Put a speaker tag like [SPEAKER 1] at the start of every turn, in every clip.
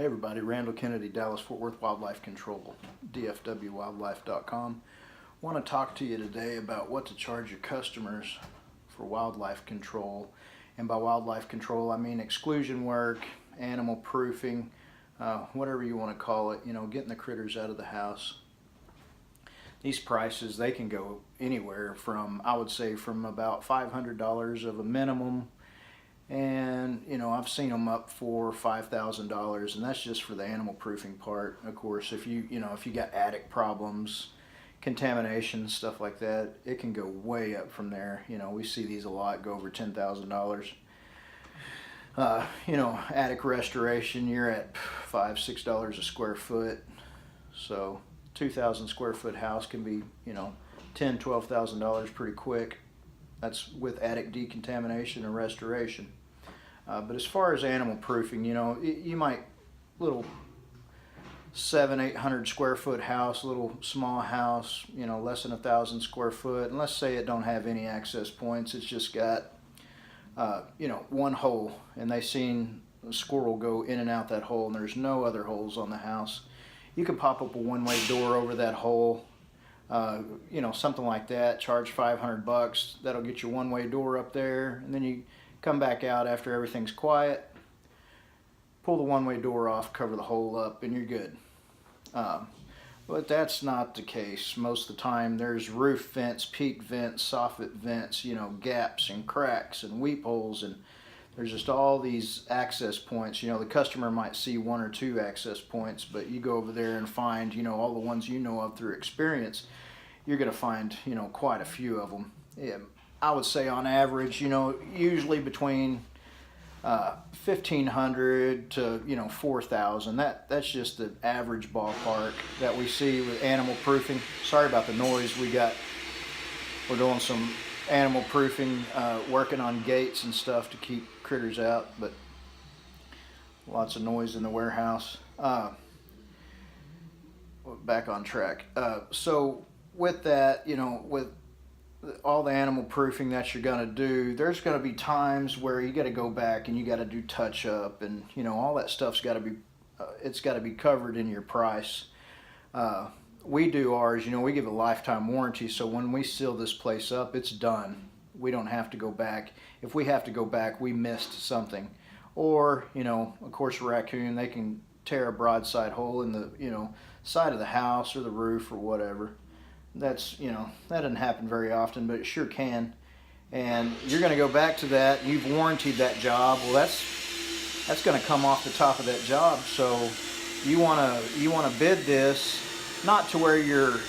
[SPEAKER 1] Hey everybody, Randall Kennedy, Dallas-Fort Worth Wildlife Control, dfwwildlife.com. Want to talk to you today about what to charge your customers for wildlife control. And by wildlife control, I mean exclusion work, animal proofing, whatever you want to call it, getting the critters out of the house. These prices, they can go anywhere from, I would say, from about $500 of a minimum. And I've seen them up for $5,000, and that's just for the animal proofing part. Of course, if you got attic problems, contamination, stuff like that, it can go way up from there. We see these a lot, go over $10,000. Attic restoration, you're at $5-6 a square foot. So 2,000 square foot house can be $10,000-12,000 pretty quick. That's with attic decontamination and restoration. But as far as animal proofing, you might, little 700-800 square foot house, little small house, less than 1,000 square foot, and let's say it don't have any access points. It's just got, one hole, and they seen a squirrel go in and out that hole, and there's no other holes on the house. You can pop up a one-way door over that hole. Something like that, charge $500. That'll get your one-way door up there, and then you come back out after everything's quiet, pull the one-way door off, cover the hole up, and you're good. But that's not the case. Most of the time there's roof vents, peak vents, soffit vents, gaps and cracks and weep holes, and there's just all these access points. The customer might see one or two access points, but you go over there and find, all the ones you know of through experience, you're going to find, quite a few of them. Yeah, I would say on average, usually between 1,500 to 4,000. That's just the average ballpark that we see with animal proofing. Sorry about the noise. We're doing some animal proofing, working on gates and stuff to keep critters out, but lots of noise in the warehouse. Back on track. So with that, with all the animal proofing that you're going to do, there's going to be times where you got to go back and you got to do touch up, and all that stuff's got to be it's got to be covered in your price. We do ours, we give a lifetime warranty, so when we seal this place up, it's done. We don't have to go back. If we have to go back, we missed something. Or, of course, a raccoon, they can tear a broadside hole in the, side of the house or the roof or whatever. That's, that doesn't happen very often, but it sure can. And you're going to go back to that. You've warranted that job. Well, that's going to come off the top of that job. So you want to bid this, not to where you're,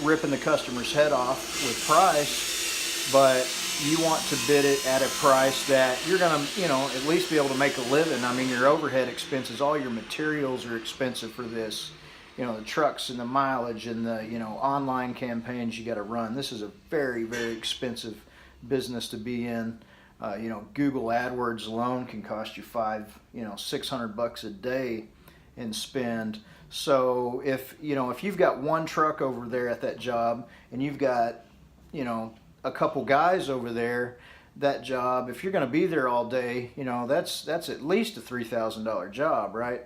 [SPEAKER 1] ripping the customer's head off with price, but you want to bid it at a price that you're going to, at least be able to make a living. I mean, your overhead expenses, all your materials are expensive for this. The trucks and the mileage and the, online campaigns you got to run. This is a very, very expensive business to be in. Google AdWords alone can cost you $600 a day in spend. So if you've got one truck over there at that job and you've got, a couple guys over there, that job, if you're going to be there all day, that's at least a $3,000 job, right?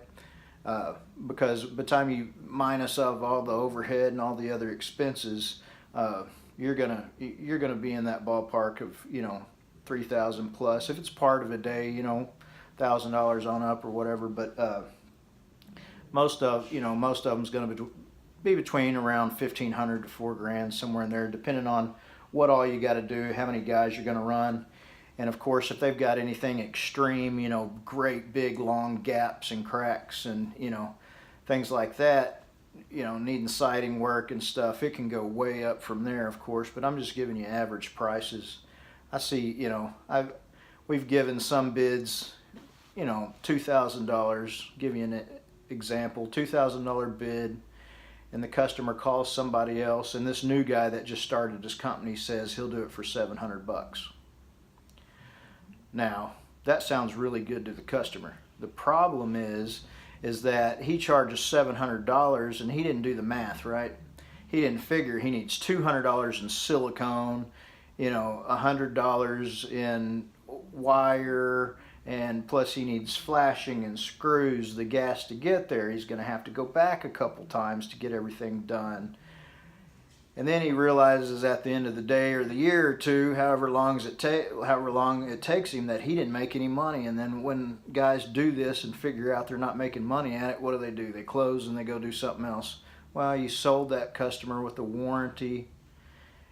[SPEAKER 1] Because by the time you minus off all the overhead and all the other expenses, you're gonna be in that ballpark of 3,000 plus. If it's part of a day, $1,000 on up or whatever. But most of them's going to be between around 1,500 to $4,000, somewhere in there, depending on what all you got to do, how many guys you're going to run. And of course, if they've got anything extreme, great big long gaps and cracks and, things like that, needing siding work and stuff, it can go way up from there, of course, but I'm just giving you average prices. I see, we've given some bids, $2,000, give you an example, $2,000 bid, and the customer calls somebody else, and this new guy that just started his company says he'll do it for $700. Now, that sounds really good to the customer. The problem is that he charges $700 and he didn't do the math, right? He didn't figure he needs $200 in silicone, $100 in wire, and plus he needs flashing and screws, the gas to get there. He's going to have to go back a couple times to get everything done. And then he realizes at the end of the day or the year or two, however long it takes him, that he didn't make any money. And then when guys do this and figure out they're not making money at it, what do? They close and they go do something else. Well, you sold that customer with a warranty,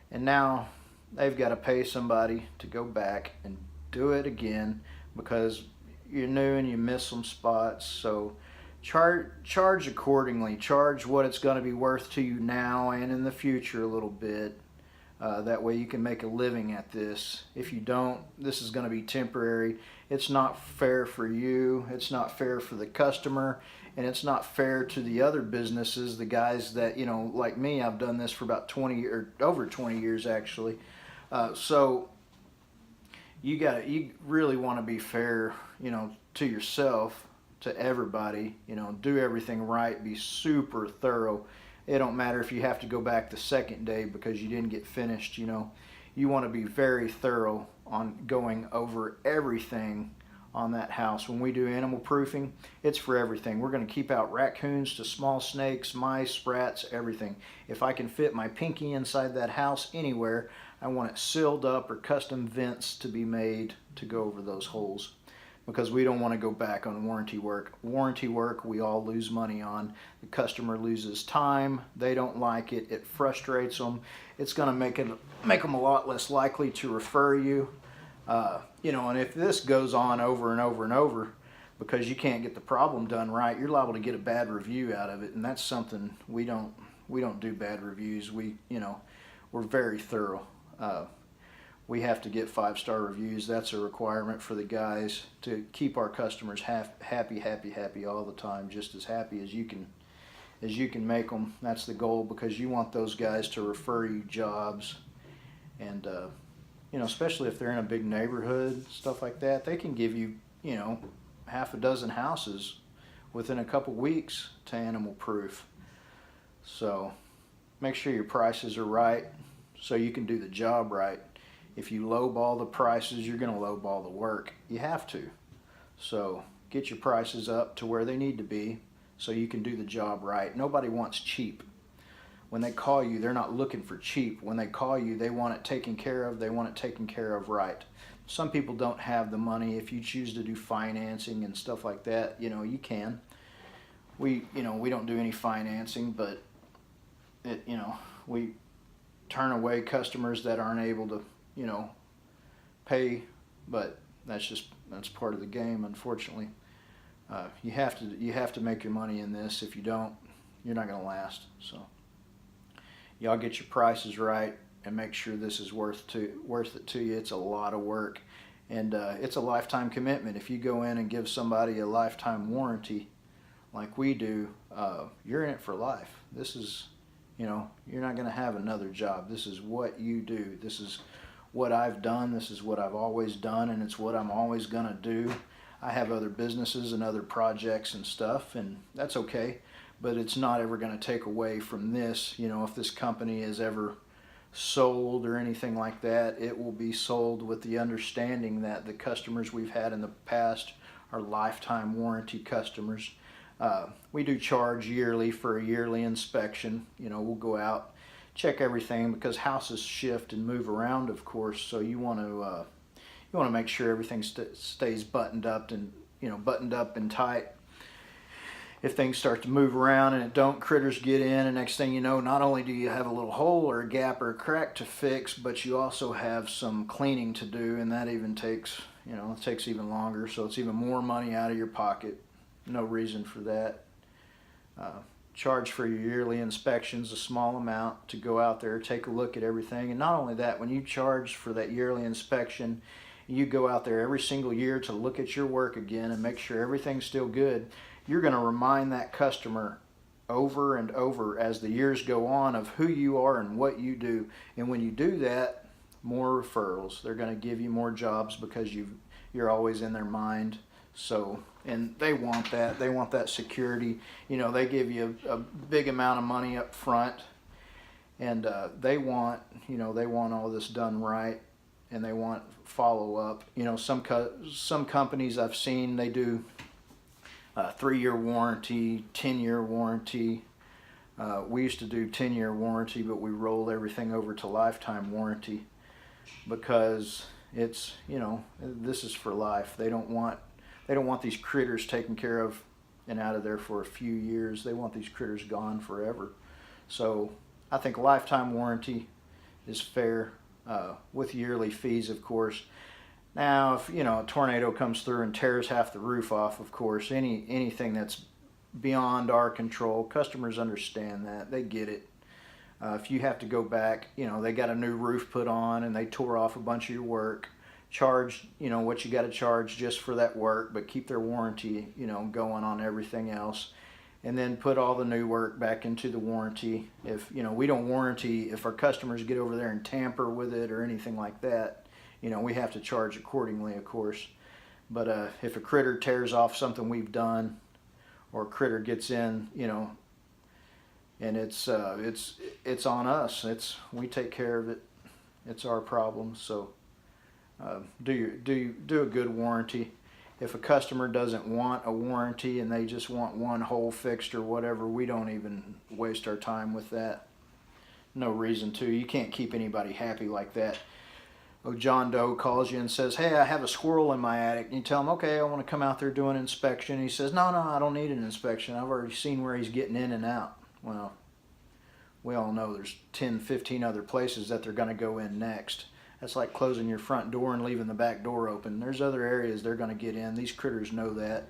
[SPEAKER 1] and now they've got to pay somebody to go back and do it again because you're new and you miss some spots. So charge accordingly. Charge what it's going to be worth to you now and in the future a little bit. That way you can make a living at this. If you don't, this is going to be temporary. It's not fair for you. It's not fair for the customer. And it's not fair to the other businesses, the guys that, like me, I've done this for about 20 or over 20 years actually. So you really want to be fair, to yourself, to everybody, do everything right, be super thorough. It don't matter if you have to go back the second day because you didn't get finished, you want to be very thorough on going over everything on that house. When we do animal proofing, it's for everything. We're going to keep out raccoons to small snakes, mice, rats, everything. If I can fit my pinky inside that house anywhere, I want it sealed up or custom vents to be made to go over those holes, because we don't want to go back on warranty work. Warranty work we all lose money on. The customer loses time, they don't like it, it frustrates them. It's going to make them a lot less likely to refer you. And if this goes on over and over and over because you can't get the problem done right, you're liable to get a bad review out of it, and that's something we don't do. Bad reviews. We're very thorough. We have to get 5-star reviews. That's a requirement for the guys to keep our customers happy all the time, just as happy as you can make them. That's the goal, because you want those guys to refer you jobs. And especially if they're in a big neighborhood, stuff like that, they can give you, half a dozen houses within a couple weeks to animal proof. So make sure your prices are right so you can do the job right. If you lowball the prices, you're going to lowball the work. You have to. So get your prices up to where they need to be so you can do the job right. Nobody wants cheap. When they call you, they're not looking for cheap. When they call you, they want it taken care of. They want it taken care of right. Some people don't have the money. If you choose to do financing and stuff like that, you can. We don't do any financing, but we turn away customers that aren't able to, pay, but that's part of the game, unfortunately. You have to make your money in this. If you don't, you're not going to last. So y'all get your prices right and make sure this is worth it to you. It's a lot of work, and it's a lifetime commitment. If you go in and give somebody a lifetime warranty like we do, you're in it for life. This is, you're not going to have another job. This is what you do. This is what I've done. This is what I've always done, and it's what I'm always going to do. I have other businesses and other projects and stuff, and that's okay. But it's not ever going to take away from this. If this company is ever sold or anything like that, it will be sold with the understanding that the customers we've had in the past are lifetime warranty customers. We do charge yearly for a yearly inspection. We'll go out, check everything, because houses shift and move around, of course. So you want to make sure everything stays buttoned up and tight. If things start to move around and critters get in, and next thing you know, not only do you have a little hole or a gap or a crack to fix, but you also have some cleaning to do, and that even takes, it takes even longer, so it's even more money out of your pocket. No reason for that. Charge for your yearly inspections a small amount to go out there, take a look at everything. And not only that, when you charge for that yearly inspection, you go out there every single year to look at your work again and make sure everything's still good. You're going to remind that customer over and over as the years go on of who you are and what you do. And when you do that, more referrals. They're going to give you more jobs because you're always in their mind. So, and they want that. They want that security. They give you a big amount of money up front, and they want all this done right. and they want follow up. You know, some companies I've seen, they do 3-year warranty, 10-year warranty. We used to do 10-year warranty, but we rolled everything over to lifetime warranty because it's, you know, this is for life. They don't want these critters taken care of and out of there for a few years. They want these critters gone forever. So I think lifetime warranty is fair, with yearly fees, of course. Now, if you know a tornado comes through and tears half the roof off, of course, anything that's beyond our control, customers understand that. They get it. If you have to go back, you know, they got a new roof put on and they tore off a bunch of your work, charge, you know, what you got to charge just for that work, but keep their warranty, you know, going on everything else, and then put all the new work back into the warranty. If, you know, we don't warranty, if our customers get over there and tamper with it or anything like that, you know, we have to charge accordingly, of course. But if a critter tears off something we've done, or a critter gets in, you know, and it's on us. We take care of it. It's our problem. So do a good warranty. If a customer doesn't want a warranty and they just want one hole fixed or whatever, we don't even waste our time with that. No reason to. You can't keep anybody happy like that. Oh, John Doe calls you and says, hey, I have a squirrel in my attic. And you tell him, okay, I want to come out there do an inspection. And he says, no, I don't need an inspection. I've already seen where he's getting in and out. Well, we all know there's 10, 15 other places that they're going to go in next. That's like closing your front door and leaving the back door open. There's other areas they're going to get in. These critters know that.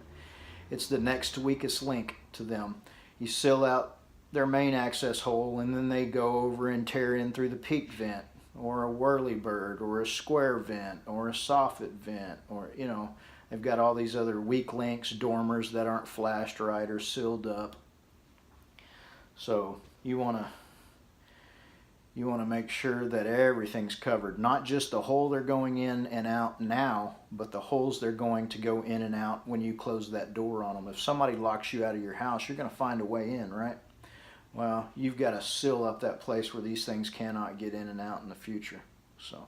[SPEAKER 1] It's the next weakest link to them. You seal out their main access hole, and then they go over and tear in through the peak vent, or a whirlybird, or a square vent, or a soffit vent, or, you know, they've got all these other weak links, dormers that aren't flashed right or sealed up. So you want to make sure that everything's covered, not just the hole they're going in and out now, but the holes they're going to go in and out when you close that door on them. If somebody locks you out of your house, you're going to find a way in, right? Well, you've got to seal up that place where these things cannot get in and out in the future. So,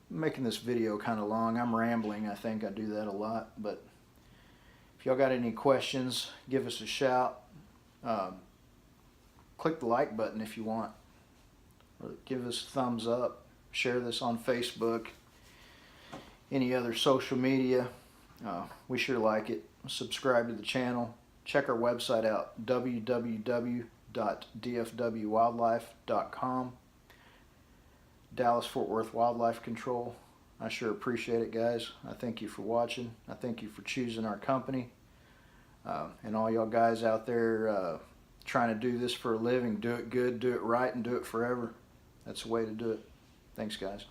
[SPEAKER 1] making this video kind of long. I'm rambling. I think I do that a lot. But if y'all got any questions, give us a shout. Click the like button if you want. Or give us a thumbs up. Share this on Facebook. Any other social media. We sure like it. Subscribe to the channel. Check our website out, www.dfwwildlife.com. Dallas-Fort Worth Wildlife Control. I sure appreciate it, guys. I thank you for watching. I thank you for choosing our company. And all y'all guys out there trying to do this for a living, do it good, do it right, and do it forever. That's the way to do it. Thanks, guys.